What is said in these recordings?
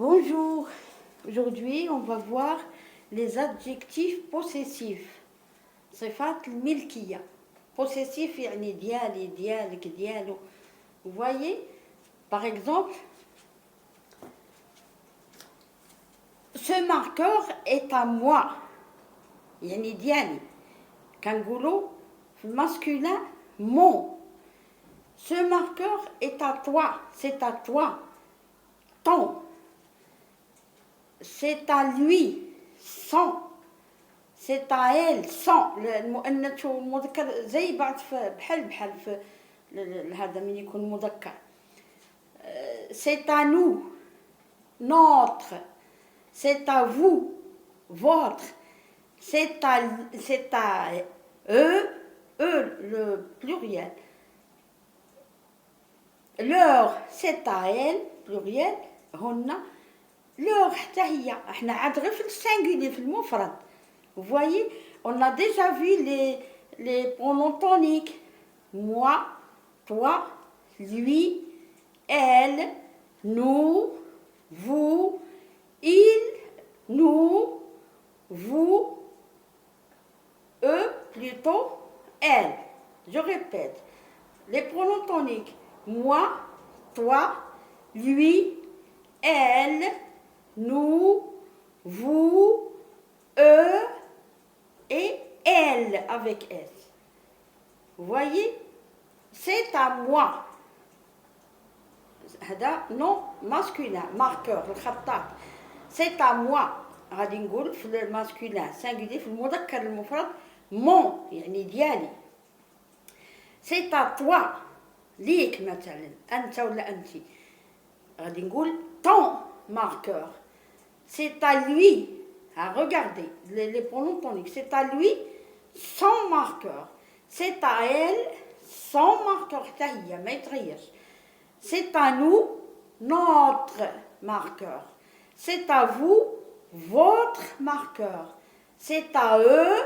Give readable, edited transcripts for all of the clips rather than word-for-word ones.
Bonjour, aujourd'hui on va voir les adjectifs possessifs. صفات الملكية. Possessif يعني ديالي ديالك ديالو. Vous voyez, par exemple, ce marqueur est à moi. يعني ديالي. كنقولوا في masculin mon. Ce marqueur est à toi, c'est à toi. Ton. C'est à lui, son. C'est à elle, son. المؤنث والمذكر زي بعض بحال في هذا من يكون مذكر. C'est à nous, notre. C'est à vous, votre. C'est à eux, le pluriel. Leur, c'est à elle, pluriel. هن. Leur حتى هي. احنا عاد غير في السنجولي في المفرد. Vous voyez, on a déjà vu les pronoms toniques. Moi, toi, lui, elle, nous, vous, il, nous, vous, eux, plutôt, elle. Je répète, les pronoms toniques. Moi, toi, lui, elle, nous, vous, eux et elle avec S. Vous voyez, c'est à moi. هذا non masculin, marqueur, الخطاط. C'est à moi. غادي نقول في الماسكولين singulier في المذكر المفرد mon يعني ديالي. C'est à toi. ليك مثلا أنت ولا أنت. غادي نقول ton marqueur. C'est à lui. Regardez, les pronoms toniques. C'est à lui son marqueur. C'est à elle son marqueur. C'est à nous notre marqueur. C'est à vous votre marqueur. C'est à eux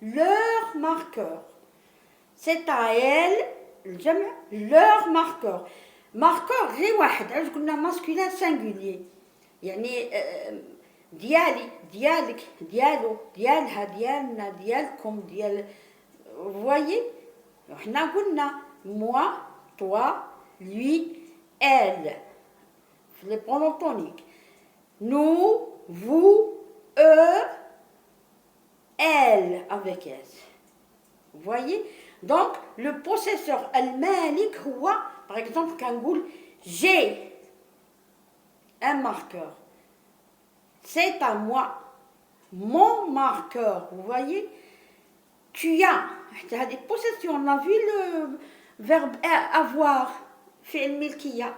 leur marqueur. C'est à elle leur marqueur. Marqueur غير واحد. علاش قلنا masculin singulier. يعني ديالي ديالك ديالو ديالها ديالنا ديالكم ديال. Vous voyez, احنا قلنا moi, toi, lui, elle. Les pronoms toniques. Nous, vous, eux, elle avec S. Vous voyez? Donc le possesseur المالك هو par exemple كنقول j'ai un marqueur. C'est à moi, mon marqueur, vous voyez. Tu as, des possessions, on a vu le verbe avoir, fait le milkiya.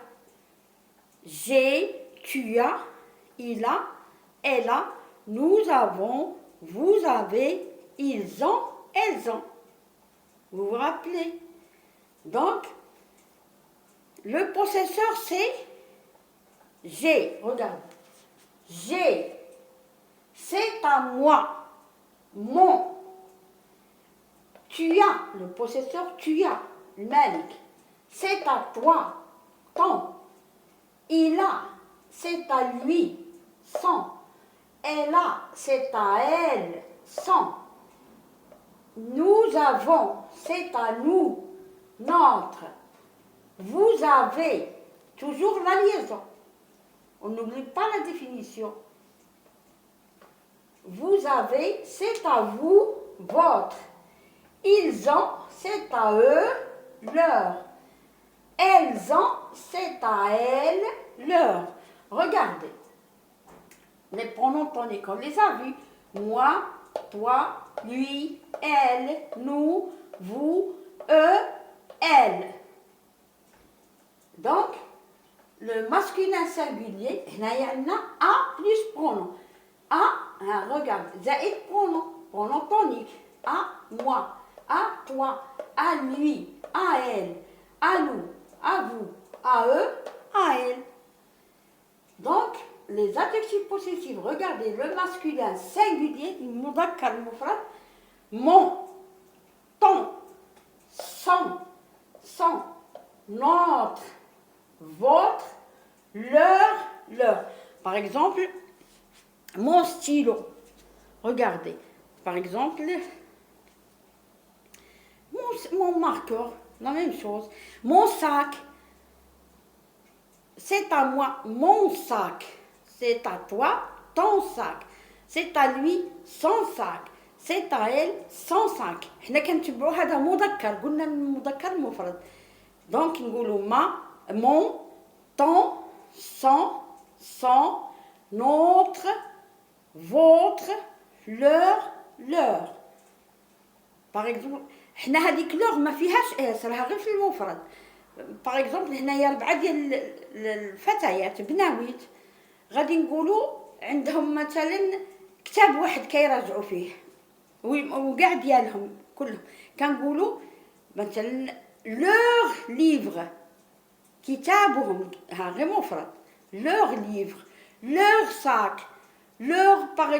J'ai, tu as, il a, elle a, nous avons, vous avez, ils ont, elles ont. Vous vous rappelez? Donc, le possesseur c'est j'ai, regarde. J'ai, c'est à moi, mon. Tu as, le possesseur, tu as, le malik. C'est à toi, ton. Il a, c'est à lui, son. Elle a, c'est à elle, son. Nous avons, c'est à nous, notre. Vous avez, toujours la liaison. On n'oublie pas la définition. Vous avez, c'est à vous, votre. Ils ont, c'est à eux, leur. Elles ont, c'est à elles, leur. Regardez. Les pronoms toniques, on les a vus. Moi, toi, lui, elle, nous, vous, eux, elles. Donc, le masculin singulier, il y a A plus pronom. A, regarde, zaïd pronom, pronom tonique. À moi, à toi, à lui, à elle, à nous, à vous, à eux, à elle. Donc, les adjectifs possessifs, regardez, le masculin singulier, المذكر المفرد, mon, ton, son, notre, votre, leur. Par exemple, mon stylo. Regardez. Par exemple, mon marqueur, la même chose. Mon sac. C'est à moi, mon sac. C'est à toi, ton sac. C'est à lui, son sac. C'est à elle, son sac. حنا كنتبعوا هذا مذكر، قلنا المذكر المفرد. دونك نقولوا ما، mon, ton, son, notre, votre, leur. Par exemple حنا هذيك لور ما فيهاش اس، راها غير في المفرد. باغ اكزومبل هنايا 4 ديال الفتيات بناويت، غادي نقولوا عندهم مثلا كتاب واحد كيراجعوا فيه وكاع ديالهم كلهم، كنقولوا مثلا لور ليفغ، كتابهم، ها غير مفرد. لور ليفغ، لور ساك، لور باغ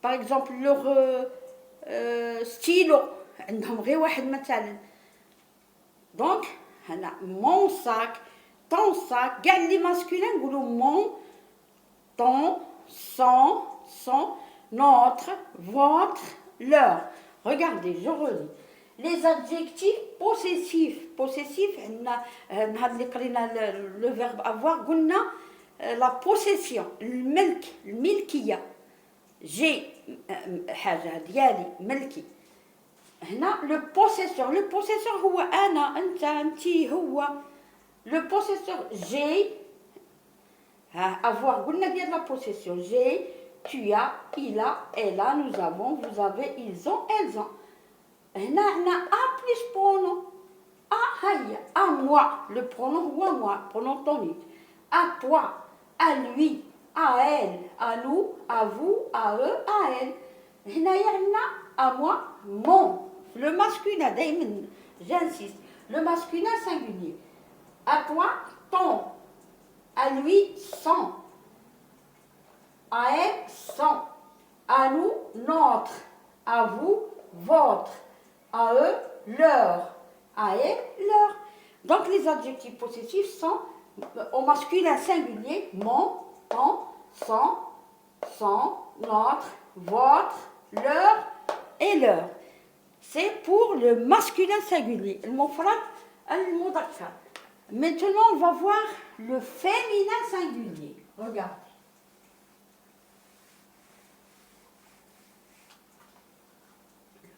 اكزومبل لور ستيلو، عندهم غير واحد مثلا. دونك هنا مون ساك، طون ساك، كاع لي ماسكولين نقولوا مون، طون، son, notre, votre, leur. Regardez, je relis. Les adjectifs possessifs. Possessif, le verbe avoir, قلنا la possession، الملك، الملكية. j'ai حاجة ديالي ملكي. هنا le possesseur هو أنا، أنت، أنتي، هو. le possesseur j'ai، avoir قلنا ديال la possession. j'ai، tu as، il a، elle a، nous avons، vous avez، ils ont، elles ont. هنا عندنا a plus pronom. هيا à moi، le pronom هو moi، pronom tonique. à toi، à lui، à elle، à nous، à vous، à eux، à elle. هنايا عندنا à moi mon، le masculin دائما j'insiste، le masculin singulier. à toi ton، à lui son، à elle son، à nous notre، à vous votre، à eux leur, à elle leur. Donc les adjectifs possessifs sont au masculin singulier mon, ton, son, notre, votre, leur et leur. C'est pour le masculin singulier. المفرد المذكر. Maintenant, on va voir le féminin singulier. Regardez.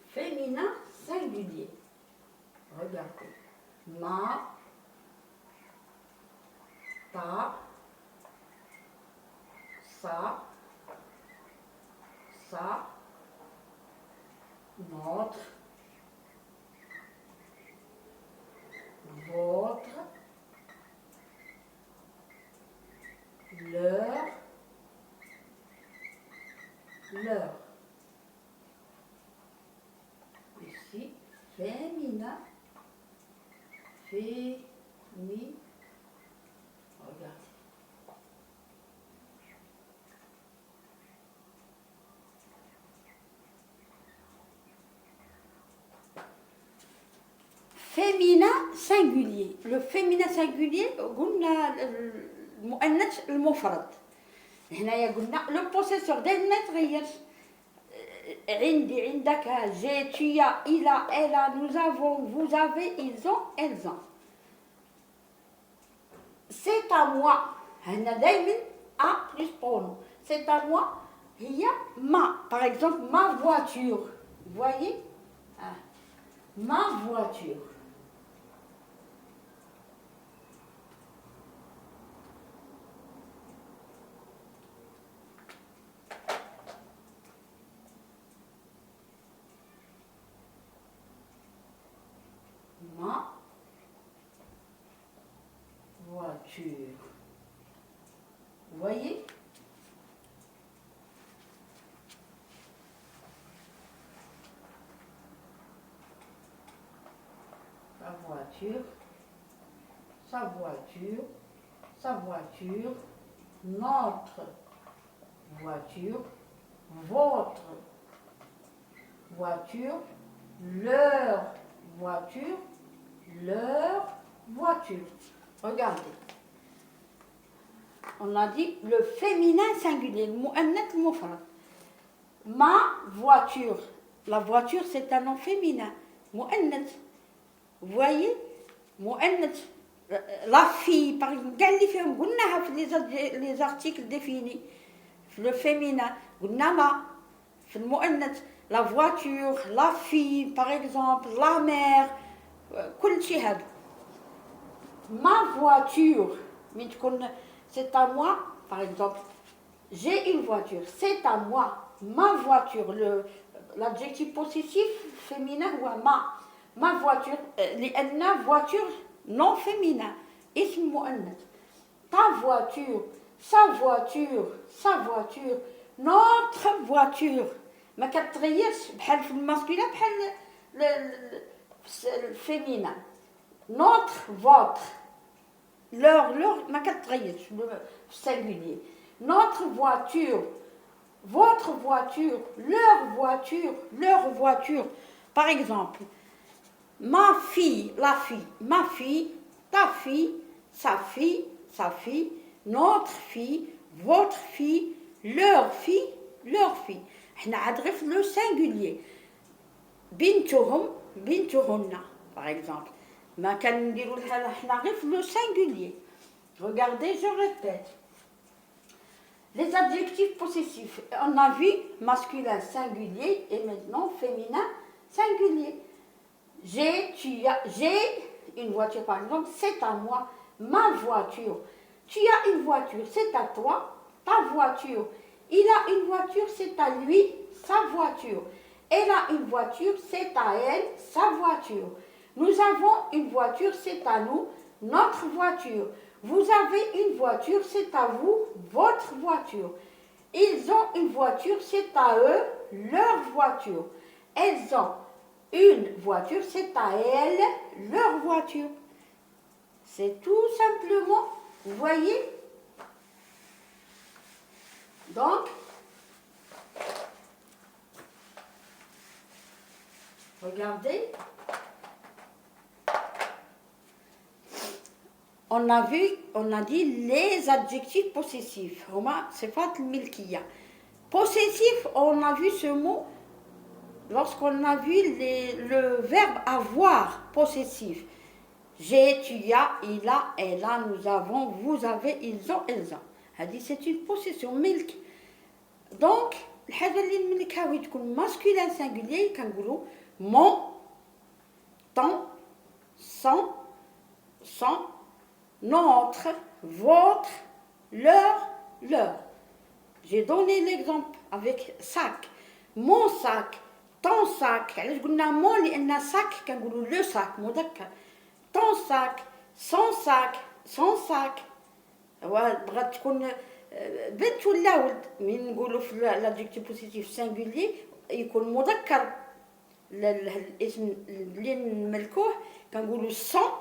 Féminin singulier. Regardez. Ma, ta, sa, notre, votre, leur. Ici, féminin, regardez. Féminin singulier. Le féminin singulier قلنا المؤنث المفرد. هنايا قلنا le possesseur دائما ما يتغيرش. عندي، عندك، j'ai، tu as، il a، elle a، nous avons، vous avez، ils ont، elles ont. c'est à moi. هنا دائما a plus pronom. c'est à moi. هي ma. Par exemple, ma voiture. Vous voyez? Ma voiture. Ma voiture. Vous voyez? Sa voiture, sa voiture, sa voiture, notre voiture, votre voiture, leur voiture, leur voiture. Regardez. on a dit le féminin singulier, le mu'annath le mufrad. Ma voiture. La voiture, c'est un nom féminin. Mu'annath. Vous voyez? Mu'annath. La fille, par exemple, les articles définis. Le féminin. Ma. Le mu'annath. La voiture, la fille, par exemple, la mère. كل شيء هذا. Ma voiture. C'est à moi, par exemple. J'ai une voiture, c'est à moi. Ma voiture, l'adjectif possessif féminin ou ma voiture, لأن voiture non féminin, اسم مؤنث. Ta voiture, sa voiture, sa voiture, notre voiture. ما كتغيرش بحال في الماسكولين بحال الفيمينا. Notre, votre. Leur, ما كتغيرش في singulier. Notre voiture, votre voiture, leur voiture. Par exemple, ma fille, la fille, ma fille, ta fille, sa fille, notre fille, votre fille, leur fille, leur fille. احنا عاد غير le singulier. بنتهم, بنتهن, par exemple. ما كنديروا لها احنا غير le singulier. Regardez, je répète. Les adjectifs possessifs, on a vu masculin singulier et maintenant féminin singulier. J'ai, tu as, j'ai une voiture par exemple, c'est à moi, ma voiture. Tu as une voiture, c'est à toi, ta voiture. Il a une voiture, c'est à lui, sa voiture. Elle a une voiture, c'est à elle, sa voiture. Nous avons une voiture, c'est à nous, notre voiture. Vous avez une voiture, c'est à vous, votre voiture. Ils ont une voiture, c'est à eux, leur voiture. Elles ont une voiture, c'est à elles, leur voiture. C'est tout simplement, vous voyez? Donc, regardez. On a vu, on a dit les adjectifs possessifs. C'est pas le milkiya. Possessif, on a vu ce mot lorsqu'on a vu le verbe avoir, possessif. J'ai, tu as, il a, elle a, nous avons, vous avez, ils ont, elles ont. C'est une possession, milk. Donc, الحاجة اللي نملكها تكون masculin singulier كنقولوا mon, ton, son, notre, votre, leur. J'ai donné l'exemple avec sac. Mon sac, ton sac. علاش قلنا mon لأن sac كنقولوا le sac مذكر. Ton sac, son sac. بغات تكون بنت ولا ولد من نقولوا في l'adjectif positif singulier يكون مذكر الاسم اللي نملكوه كنقولوا son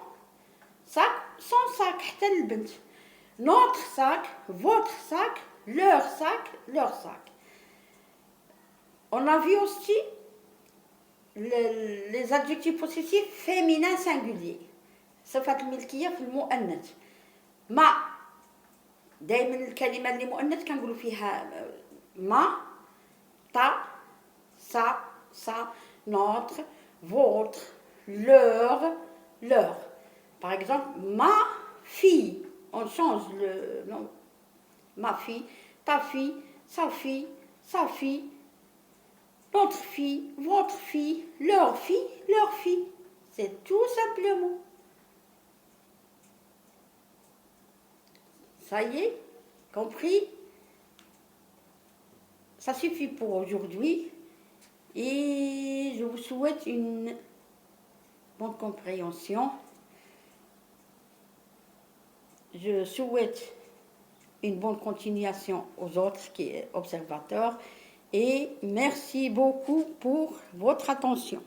sac, son sac حتى البنت. Notre sac, votre sac, leur sac. On a vu aussi les adjectifs possessifs féminins singuliers. صفة الملكية في المؤنث. ما دائما الكلمة اللي مؤنث كنقولوا فيها ما, ta, sa, notre, votre, leur. Par exemple, ma fille, on change le nom. Ma fille, ta fille, sa fille, notre fille, votre fille, leur fille. C'est tout simplement. Ça y est, compris? Ça suffit pour aujourd'hui et je vous souhaite une bonne compréhension. Je souhaite une bonne continuation aux autres observateurs et merci beaucoup pour votre attention.